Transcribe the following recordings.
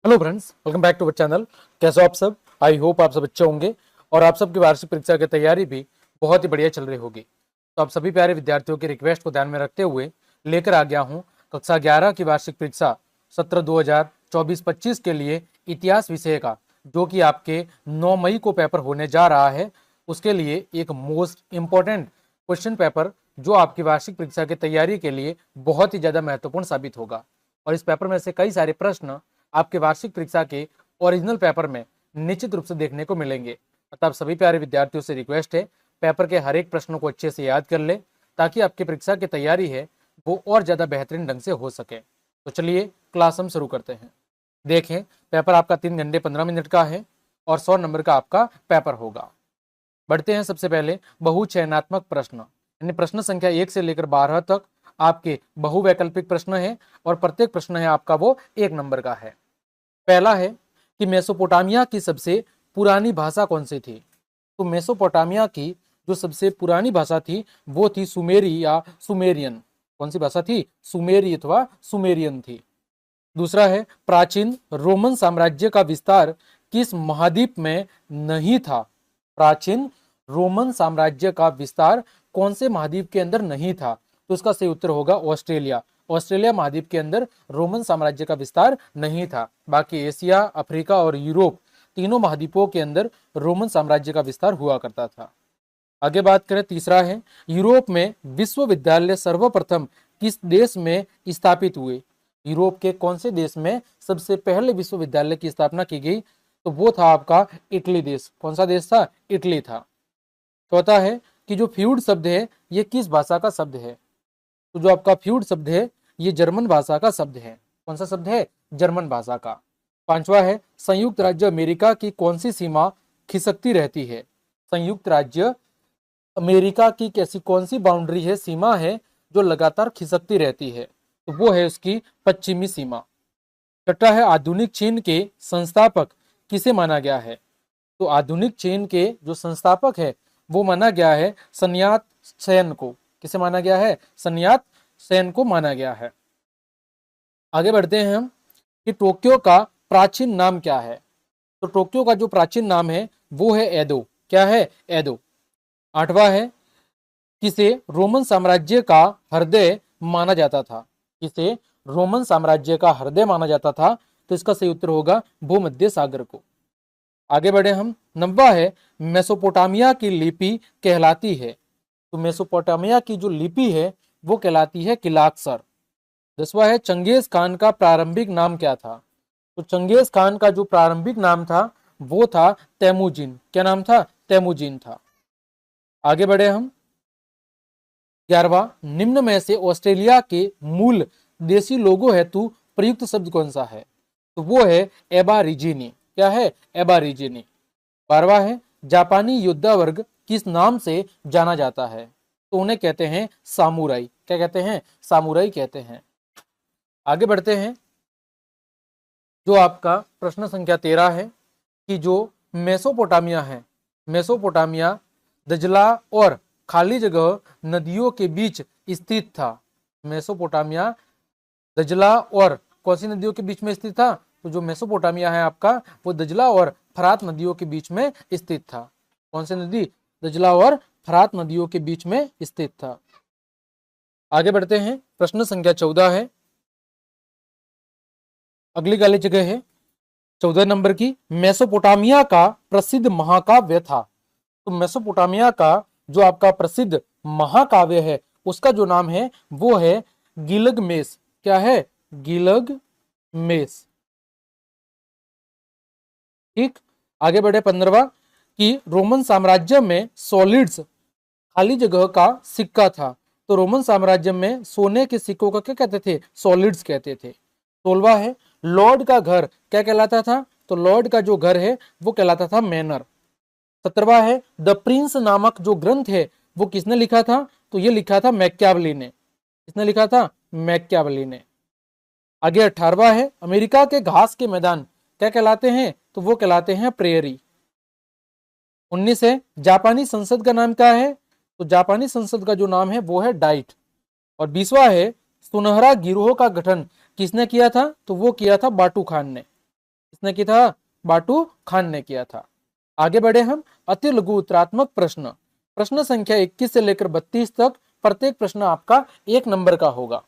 Hello friends, welcome back to our channel. कैसे हो आप सब? आई होप आप सब अच्छे होंगे और आप सबकी वार्षिक परीक्षा की तैयारी भी बहुत ही बढ़िया चल रही होगी। तो आप सभी प्यारे विद्यार्थियों की रिक्वेस्ट को ध्यान में रखते हुए लेकर आ गया हूं कक्षा 11 की वार्षिक परीक्षा सत्र 2024-25 के लिए इतिहास विषय का, जो कि आपके 9 मई को पेपर होने जा रहा है। उसके लिए एक मोस्ट इंपॉर्टेंट क्वेश्चन पेपर जो आपकी वार्षिक परीक्षा की तैयारी के लिए बहुत ही ज्यादा महत्वपूर्ण साबित होगा। और इस पेपर में से कई सारे प्रश्न आपके वार्षिक परीक्षा के ओरिजिनल पेपर में निश्चित रूप से देखने को मिलेंगे। अतः सभी प्यारे विद्यार्थियों से रिक्वेस्ट है, पेपर के हर एक प्रश्नों को अच्छे से याद कर ले, ताकि आपकी परीक्षा की तैयारी है वो और ज्यादा बेहतरीन ढंग से हो सके। तो चलिए क्लास हम शुरू करते हैं। देखें, पेपर आपका 3 घंटे 15 मिनट का है और 100 नंबर का आपका पेपर होगा। बढ़ते हैं सबसे पहले बहुचयनात्मक प्रश्न, यानी प्रश्न संख्या 1 से लेकर 12 तक आपके बहुवैकल्पिक प्रश्न है और प्रत्येक प्रश्न है आपका वो 1 नंबर का है। पहला है कि मेसोपोटामिया की सबसे पुरानी भाषा कौन सी थी? तो मेसोपोटामिया की जो सबसे पुरानी भाषा थी वो थी सुमेरी या सुमेरियन। कौन सी भाषा थी? सुमेरी अथवा सुमेरियन थी। दूसरा है प्राचीन रोमन साम्राज्य का विस्तार किस महाद्वीप में नहीं था? प्राचीन रोमन साम्राज्य का विस्तार कौन से महाद्वीप के अंदर नहीं था? तो इसका सही उत्तर होगा ऑस्ट्रेलिया। ऑस्ट्रेलिया महाद्वीप के अंदर रोमन साम्राज्य का विस्तार नहीं था। बाकी एशिया, अफ्रीका और यूरोप तीनों महाद्वीपों के अंदर रोमन साम्राज्य का विस्तार हुआ करता था। आगे बात करें, तीसरा है यूरोप में विश्वविद्यालय सर्वप्रथम किस देश में स्थापित हुए? यूरोप के कौन से देश में सबसे पहले विश्वविद्यालय की स्थापना की गई? तो वो था आपका इटली देश। कौन सा देश था? इटली था। चौथा है कि जो फ्यूड शब्द है ये किस भाषा का शब्द है? तो जो आपका फ्यूड शब्द है ये जर्मन भाषा का शब्द है। कौन सा शब्द है? जर्मन भाषा का। पांचवा है संयुक्त राज्य अमेरिका की कौन सी सीमा खिसकती रहती है? संयुक्त राज्य अमेरिका की कैसी कौन सी बाउंड्री है, सीमा है जो लगातार खिसकती रहती है? तो वो है उसकी पश्चिमी सीमा। छठा है आधुनिक चीन के संस्थापक किसे माना गया है? तो आधुनिक चीन के जो संस्थापक है वो माना गया है सन्यात सेन को। किसे माना गया है? सन्यात सेन को माना गया है। आगे बढ़ते हैं हम कि टोक्यो का प्राचीन नाम क्या है? तो टोक्यो का जो प्राचीन नाम है वो है एदो। क्या है? एदो। आठवां है किसे रोमन साम्राज्य का हृदय माना जाता था? किसे रोमन साम्राज्य का हृदय माना जाता था? तो इसका सही उत्तर होगा भूमध्य सागर को। आगे बढ़े हम, नब्बा है मेसोपोटामिया की लिपि कहलाती है? तो मेसोपोटामिया की जो लिपि है वो कहलाती है किलाक्सर। 10वां है चंगेज खान का प्रारंभिक नाम क्या था? तो चंगेज खान का जो प्रारंभिक नाम था वो था तैमुजिन। क्या नाम था? तैमुजिन था। आगे बढ़े हम, 11वां, निम्न में से ऑस्ट्रेलिया के मूल देशी लोगो हेतु प्रयुक्त शब्द कौन सा है? तो वो है एबारिजिनी। क्या है? एबारिजिनी। 12वां है जापानी योद्धा वर्ग किस नाम से जाना जाता है? तो उन्हें कहते हैं सामुराई। क्या कहते हैं? सामुराई कहते हैं। आगे बढ़ते हैं, जो आपका प्रश्न संख्या 13 है कि जो मेसोपोटामिया है, मेसोपोटामिया दजला और खाली जगह नदियों के बीच स्थित था। मेसोपोटामिया दजला और कौन सी नदियों के बीच में स्थित था? तो जो मेसोपोटामिया है आपका वो दजला और फरात नदियों के बीच में स्थित था। कौन सी नदी? दजला और फरात नदियों के बीच में स्थित था। आगे बढ़ते हैं, प्रश्न संख्या 14 है, अगली वाली जगह है 14 नंबर की, मेसोपोटामिया का प्रसिद्ध महाकाव्य था। तो मेसोपोटामिया का जो आपका प्रसिद्ध महाकाव्य है उसका जो नाम है वो है गिलगमेश। क्या है? गिलगमेश। ठीक। आगे बढ़े 15वां कि रोमन साम्राज्य में सॉलिड्स खाली जगह का सिक्का था। तो रोमन साम्राज्य में सोने के सिक्कों का क्या कहते थे? सॉलिड्स कहते थे। 16वां है लॉर्ड का घर क्या कहलाता था? तो लॉर्ड का जो घर है वो कहलाता था मैनर। 17वां है द प्रिंस नामक जो ग्रंथ है वो किसने लिखा था? तो ये लिखा था मैकियावली ने। किसने लिखा था? मैकियावली ने। आगे 18वां है अमेरिका के घास के मैदान क्या कहलाते हैं? तो वो कहलाते हैं प्रेयरी। 19 है जापानी संसद का नाम क्या है? तो जापानी संसद का जो नाम है वो है डाइट। और 20वां है सुनहरा गिरोह का गठन किसने किया था? तो वो किया था बाटू खान ने। किसने किया था? बाटू खान ने किया था। आगे बढ़े हम, अति लघु उत्तरात्मक प्रश्न। प्रश्न संख्या 21 से लेकर 32 तक प्रत्येक प्रश्न आपका 1 नंबर का होगा।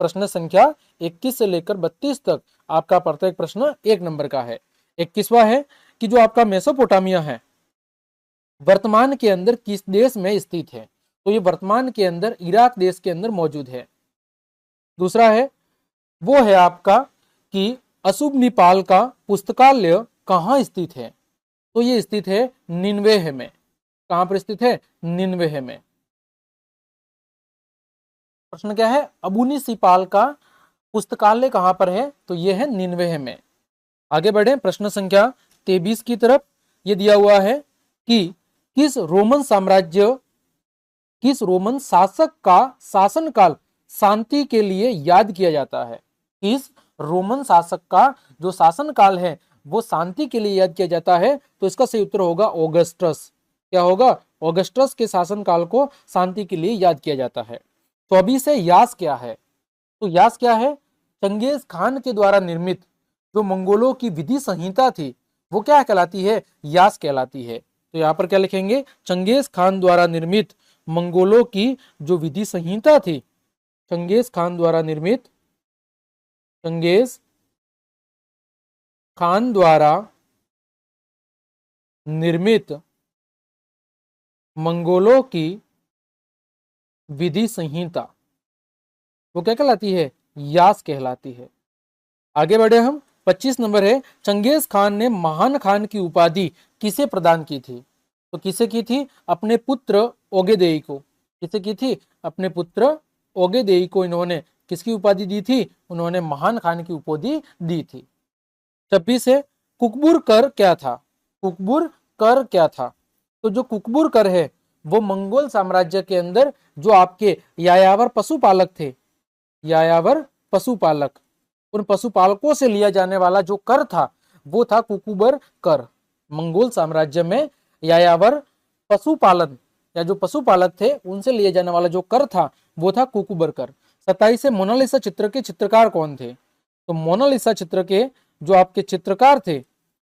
प्रश्न संख्या 21 से लेकर 32 तक आपका प्रत्येक प्रश्न 1 नंबर का है। 21वां है कि जो आपका मेसोपोटामिया है वर्तमान के अंदर किस देश में स्थित है? तो ये वर्तमान के अंदर इराक देश के अंदर मौजूद है। दूसरा है वो है आपका कि अशुभनिपाल का पुस्तकालय कहाँ स्थित है? तो ये स्थित है निनवेह में। कहां पर स्थित है? निनवेह में। प्रश्न क्या है? अबूनिसिपाल का पुस्तकालय कहां पर है? तो ये है निनवेह में। आगे बढ़े प्रश्न संख्या 23 की तरफ। ये दिया हुआ है कि किस रोमन शासक का शासनकाल शांति के लिए याद किया जाता है? किस रोमन शासक का जो शासनकाल है वो शांति के लिए याद किया जाता है? तो इसका सही उत्तर होगा ऑगस्टस। क्या होगा? ऑगस्टस के शासनकाल को शांति के लिए याद किया जाता है। 24 है यास क्या है? तो यास क्या है? चंगेज खान के द्वारा निर्मित जो मंगोलों की विधि संहिता थी वो क्या कहलाती है? यास कहलाती है। तो यहाँ पर क्या लिखेंगे? चंगेज खान द्वारा निर्मित मंगोलों की जो विधि संहिता थी, चंगेज खान द्वारा निर्मित, चंगेज खान द्वारा निर्मित मंगोलों की विधि संहिता वो क्या कहलाती है? यास कहलाती है। आगे बढ़े हम, 25 नंबर है चंगेज खान ने महान खान की उपाधि किसे प्रदान की थी? तो किसे की थी? अपने पुत्र ओगेदेई को। किसे की थी? अपने पुत्र ओगेदेई को इन्होंने किसकी उपाधि दी थी? उन्होंने महान खान की उपाधि दी थी। 26 है कुकबुर कर क्या था? कुकबुर कर क्या था? तो जो कुकबुर कर है वो मंगोल साम्राज्य के अंदर जो आपके यायावर पशुपालक थे, यायावर पशुपालक, उन पशुपालकों से लिया जाने वाला जो कर था वो था कुकुबर कर। मंगोल साम्राज्य में यायावर पशुपालन या जो पशुपालक थे उनसे लिए जाने वाला जो कर था वो था कुकुबर कर। 27 से मोनालिसा चित्र के चित्रकार कौन थे? तो मोनालिसा चित्र के जो आपके चित्रकार थे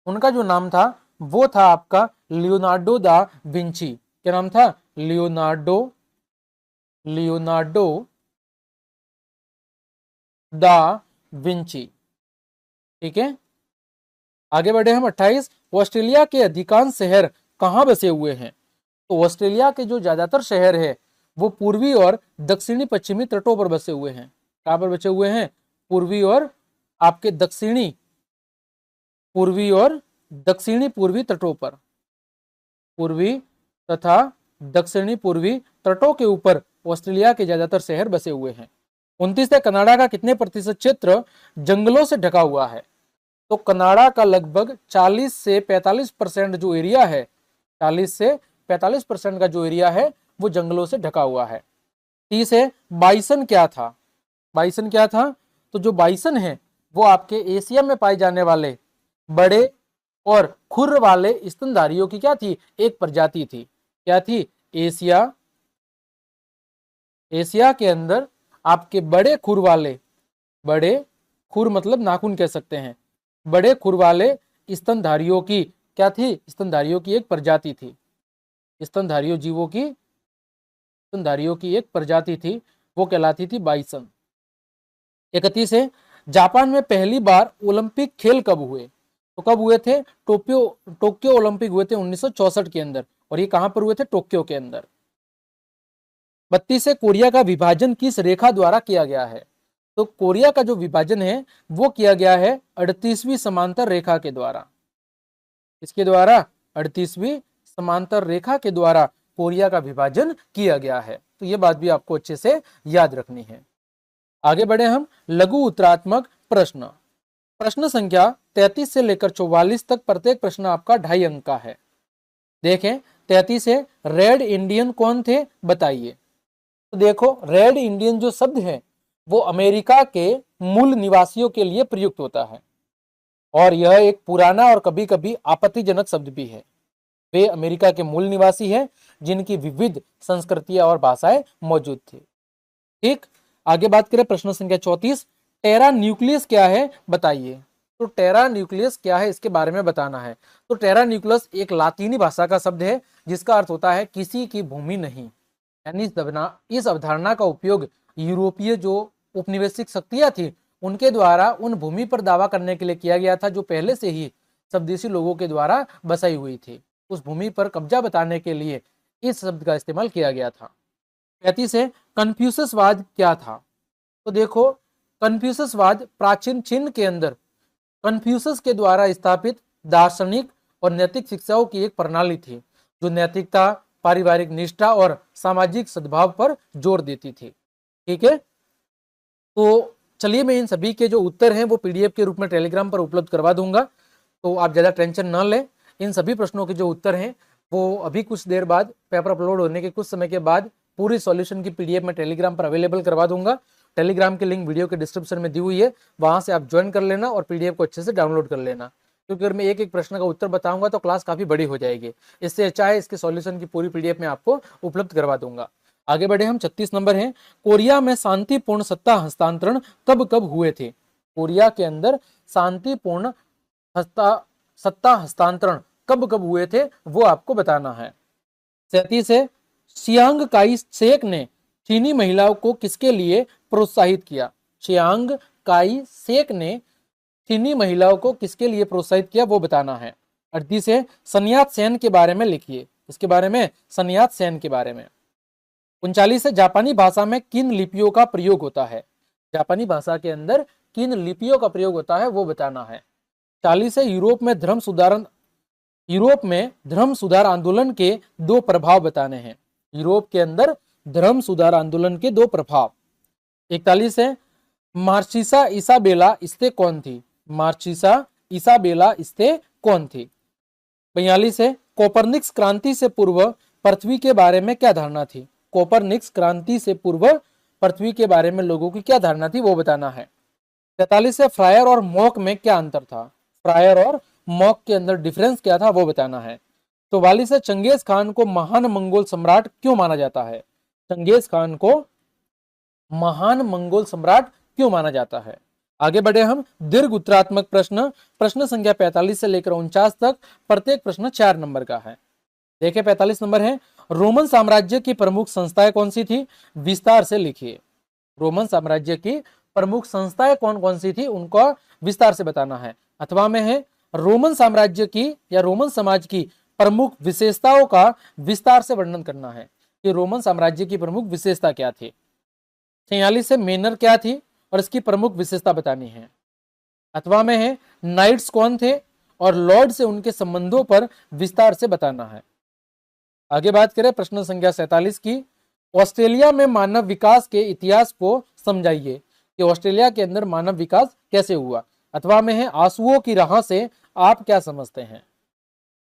उनका जो नाम था वो था आपका लियोनार्डो दा विंची। क्या नाम था? Leonardo da Vinci. ठीक है, आगे बढ़े हम। 28 ऑस्ट्रेलिया के अधिकांश शहर कहां बसे हुए हैं? तो ऑस्ट्रेलिया के जो ज्यादातर शहर है वो पूर्वी और दक्षिणी पश्चिमी तटों पर बसे हुए हैं। कहां पर बचे हुए हैं? पूर्वी और आपके दक्षिणी, पूर्वी और दक्षिणी पूर्वी तटों पर, पूर्वी तथा दक्षिणी पूर्वी तटों के ऊपर ऑस्ट्रेलिया के ज्यादातर शहर बसे हुए हैं। 29 है कनाडा का कितने प्रतिशत क्षेत्र जंगलों से ढका हुआ है? तो कनाडा का लगभग 40 से 45% जो एरिया है, 40 से 45% का जो एरिया है वो जंगलों से ढका हुआ है। 30 है बाइसन क्या था? बाइसन क्या था? तो जो बाइसन है वो आपके एशिया में पाए जाने वाले बड़े और खुर वाले स्तनधारियों की क्या थी? एक प्रजाति थी। क्या थी? एशिया के अंदर आपके बड़े खुर वाले, बड़े खुर मतलब नाखून कह सकते हैं, बड़े खुर वाले स्तनधारियों की क्या थी? स्तनधारियों की एक प्रजाति थी। स्तनधारियों जीवों की, स्तनधारियों की एक प्रजाति थी, वो कहलाती थी बाइसन। 31 है जापान में पहली बार ओलंपिक खेल कब हुए? तो कब हुए थे? टोक्यो ओलंपिक हुए थे 1964 के अंदर, और ये कहां पर हुए थे? टोक्यो के अंदर। 32 है कोरिया का विभाजन किस रेखा द्वारा किया गया है? तो कोरिया का जो विभाजन है वो किया गया है 38वीं समांतर रेखा के द्वारा। इसके द्वारा 38वीं समांतर रेखा के द्वारा कोरिया का विभाजन किया गया है। तो ये बात भी आपको अच्छे से याद रखनी है। आगे बढ़े हम, लघु उत्तरात्मक प्रश्न। प्रश्न संख्या 33 से लेकर 44 तक प्रत्येक प्रश्न आपका 2.5 अंक का है। देखें 33 है रेड इंडियन कौन थे? बताइए। तो देखो रेड इंडियन जो शब्द है वो अमेरिका के मूल निवासियों के लिए प्रयुक्त होता है, और यह एक पुराना और कभी कभी आपत्तिजनक शब्द भी है। वे अमेरिका के मूल निवासी हैं जिनकी विविध संस्कृतियां और भाषाएं मौजूद थी। ठीक, आगे बात करें प्रश्न संख्या 34, टेरा न्यूक्लियस क्या है? बताइए। तो टेरा न्यूक्लियस क्या है इसके बारे में बताना है। तो टेरा न्यूक्लियस एक लातीनी भाषा का शब्द है जिसका अर्थ होता है किसी की भूमि नहीं। यानी इस अवधारणा का उपयोग यूरोपीय जो उपनिवेशिक शक्तियां थी उनके द्वारा उन भूमि पर दावा करने के लिए किया गया था जो पहले से ही स्वदेशी लोगों के द्वारा बसाई हुई थी। उस भूमि पर कब्जा बताने के लिए इस शब्द का इस्तेमाल किया गया था। 35 है, कन्फ्यूशसवाद क्या था। तो देखो, कन्फ्यूशसवाद प्राचीन चीन के अंदर कन्फ्यूशस के द्वारा स्थापित दार्शनिक और नैतिक शिक्षाओं की एक प्रणाली थी जो नैतिकता, पारिवारिक निष्ठा और सामाजिक सद्भाव पर जोर देती थी। ठीक है, तो चलिए मैं इन सभी के जो उत्तर हैं वो पीडीएफ के रूप में टेलीग्राम पर उपलब्ध करवा दूंगा, तो आप ज़्यादा टेंशन न लें। इन सभी प्रश्नों के जो उत्तर हैं वो अभी कुछ देर बाद, पेपर अपलोड होने के कुछ समय के बाद पूरी सॉल्यूशन की पीडीएफ में टेलीग्राम पर अवेलेबल करवा दूंगा। टेलीग्राम की लिंक वीडियो के डिस्क्रिप्शन में दी हुई है, वहां से आप ज्वाइन कर लेना और पीडीएफ को अच्छे से डाउनलोड कर लेना, क्योंकि अगर मैं एक एक प्रश्न का उत्तर बताऊंगा तो क्लास काफी बड़ी हो जाएगी। इससे अच्छा है इसके सॉल्यूशन की पूरी पीडीएफ में आपको उपलब्ध करवा दूंगा। आगे बढ़े हम। 36 नंबर है, कोरिया में शांतिपूर्ण सत्ता हस्तांतरण कब कब हुए थे। कोरिया के अंदर शांतिपूर्ण सत्ता हस्तांतरण कब कब हुए थे वो आपको बताना है। 37 है, चियांग काई शेक ने चीनी महिलाओं को किसके लिए प्रोत्साहित किया। चियांग काई शेक ने चीनी महिलाओं को किसके लिए प्रोत्साहित किया वो बताना है। 38 है, सन्यात सेन के बारे में लिखिए। इसके बारे में, सन्यात सेन के बारे में। 39 है, जापानी भाषा में किन लिपियों का प्रयोग होता है। जापानी भाषा के अंदर किन लिपियों का प्रयोग होता है वो बताना है। 40 है, यूरोप में धर्म सुधार आंदोलन के दो प्रभाव बताने हैं। यूरोप के अंदर धर्म सुधार आंदोलन के दो प्रभाव। 41 है, मार्सिसा इसाबेला इस्ते कौन थी। मार्सिसा इसाबेला इस्ते कौन थी। 42 है, कोपरनिक्स क्रांति से पूर्व पृथ्वी के बारे में क्या धारणा थी। कोपरनिक्स क्रांति से पूर्व पृथ्वी के बारे में लोगों की क्या धारणा थी वो बताना है। 43 है, फ्रायर और मॉक में क्या अंतर था। फ्रायर और मॉक के अंदर डिफरेंस क्या था वो बताना है। 44 है, चंगेज खान को महान मंगोल सम्राट क्यों माना जाता है। चंगेज खान को महान मंगोल सम्राट क्यों माना जाता है। आगे बढ़े हम। दीर्घ उत्तरात्मक प्रश्न, प्रश्न संख्या 45 से लेकर 49 तक, प्रत्येक प्रश्न 4 नंबर का है। देखिए 45 नंबर है, रोमन साम्राज्य की प्रमुख संस्थाएं कौन सी थी, विस्तार से लिखिए। रोमन साम्राज्य की प्रमुख संस्थाएं कौन कौन सी थी उनको विस्तार से बताना है। अथवा में है, रोमन साम्राज्य की या रोमन समाज की प्रमुख विशेषताओं का विस्तार से वर्णन करना है कि रोमन साम्राज्य की प्रमुख विशेषता क्या थी। 46 से, मेनर क्या थी और इसकी प्रमुख विशेषता बतानी है। अथवा में है, नाइट्स कौन थे और लॉर्ड से उनके संबंधों पर विस्तार से बताना है। आगे बात करें प्रश्न संख्या 47 की, ऑस्ट्रेलिया में मानव विकास के इतिहास को समझाइए कि ऑस्ट्रेलिया के अंदर मानव विकास कैसे हुआ। अथवा में है, आंसुओं की राह से आप क्या समझते हैं।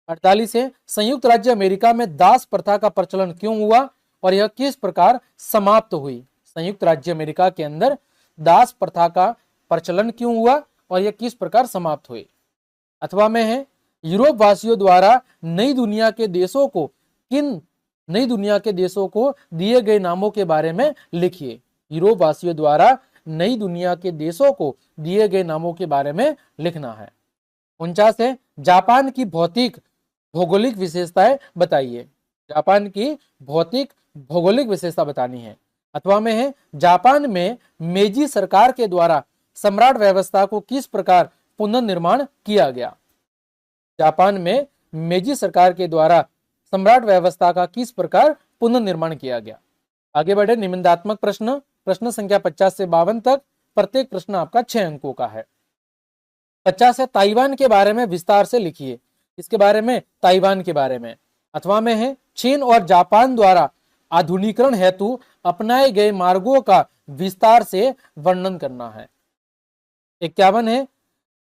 48 है, संयुक्त राज्य अमेरिका में दास प्रथा का प्रचलन क्यों हुआ और यह किस प्रकार समाप्त हुई। संयुक्त राज्य अमेरिका के अंदर दास प्रथा का प्रचलन क्यों हुआ और यह किस प्रकार समाप्त हुई। अथवा में है, यूरोप वासियों द्वारा नई दुनिया के देशों को दिए गए नामों के बारे में लिखिए। यूरोप वासियों द्वारा नई दुनिया के देशों को दिए गए नामों के बारे में लिखना है। 49 है, जापान की भौतिक भौगोलिक विशेषताएं बताइए। जापान की भौतिक भौगोलिक विशेषता बतानी है। अथवा में है, जापान में मेजी सरकार के द्वारा सम्राट व्यवस्था को किस प्रकार पुनर्निर्माण किया गया। जापान में मेजी सरकार के द्वारा सम्राट व्यवस्था का किस प्रकार पुनर्निर्माण किया गया। आगे बढ़े। निबंधात्मक प्रश्न, प्रश्न संख्या 50 से 52 तक, प्रत्येक प्रश्न आपका 6 अंकों का है। 50 है, ताइवान के बारे में विस्तार से लिखिए। इसके बारे में, ताइवान के बारे में। अथवा में है, चीन और जापान द्वारा आधुनिकीकरण हेतु अपनाए गए मार्गों का विस्तार से वर्णन करना है। 51 है,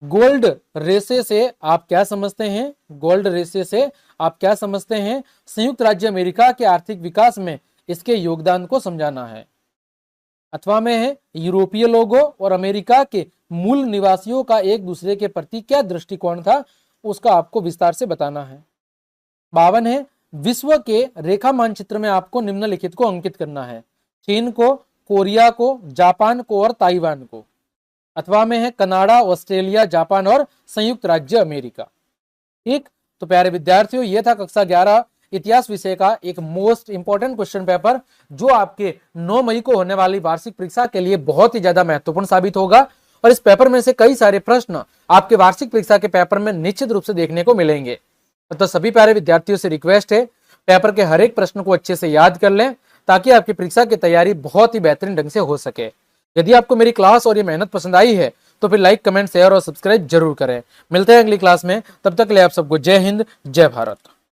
गोल्ड रेशे से आप क्या समझते हैं। गोल्ड रेशे से आप क्या समझते हैं। संयुक्त राज्य अमेरिका के आर्थिक विकास में इसके योगदान को समझाना है। अथवा में है, यूरोपीय लोगों और अमेरिका के मूल निवासियों का एक दूसरे के प्रति क्या दृष्टिकोण था उसका आपको विस्तार से बताना है। 52 है, विश्व के रेखा मानचित्र में आपको निम्नलिखित को अंकित करना है। चीन को, कोरिया को, जापान को और ताइवान को। अथवा में है कनाडा, ऑस्ट्रेलिया, जापान और संयुक्त राज्य अमेरिका। ठीक, तो प्यारे विद्यार्थियों, ये था कक्षा 11 इतिहास विषय का एक मोस्ट इंपॉर्टेंट क्वेश्चन पेपर, जो आपके 9 मई को होने वाली वार्षिक परीक्षा के लिए बहुत ही ज्यादा महत्वपूर्ण साबित होगा। और इस पेपर में से कई सारे प्रश्न आपके वार्षिक परीक्षा के पेपर में निश्चित रूप से देखने को मिलेंगे। तो सभी प्यारे विद्यार्थियों से रिक्वेस्ट है, पेपर के हर एक प्रश्न को अच्छे से याद कर लें, ताकि आपकी परीक्षा की तैयारी बहुत ही बेहतरीन ढंग से हो सके। यदि आपको मेरी क्लास और ये मेहनत पसंद आई है तो फिर लाइक, कमेंट, शेयर और सब्सक्राइब जरूर करें। मिलते हैं अगली क्लास में, तब तक के लिए आप सबको जय हिंद, जय भारत।